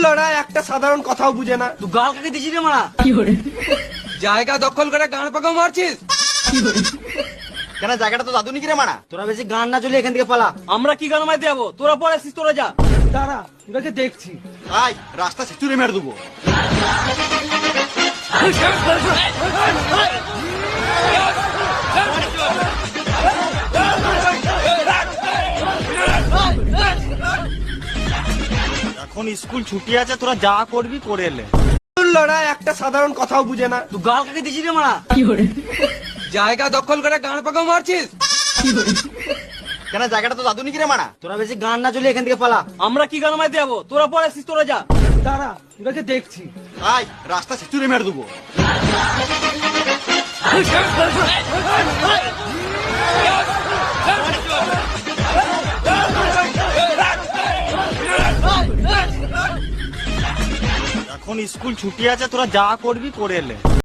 লড়া একটা সাধারণ কথাও বুঝে না। তুই গাল কাকে দিছিস রে মারা? জায়গা দখল করে গান পাকাও মারছিস। কেন জায়গাটা তো দাদু নাকি রে মারা? তোরা বেশি গান না চলে এখান থেকে পালা। আমরা কি গান মাইতে যাবো? তোরা পরে আসিস, তোরা যা। দাঁড়া, তোকে দেখছি। আয় রাস্তা ছেচুরে মেরে দেবো। এখন স্কুল ছুটি আছে, তোরা যা করবি করে এলে। লড়া একটা সাধারণ কথাও বুঝে না। তুই গাল কাকে দিছিস রে মারা? জায়গা দখল করে গান পাকাও মারছিস। কেন জায়গাটা তো দাদু নাকি রে মারা? তোরা বেশি গান না চলে এখান থেকে পালা। আমরা কি গান মাইতে যাবো? তোরা পরে আসিস, তোরা যা। দাঁড়া, তোকে দেখছি। আয় রাস্তা ছেচুরে মেরে দেবো। এখন স্কুল ছুটি আছে, তোরা যা করবি করে এলে।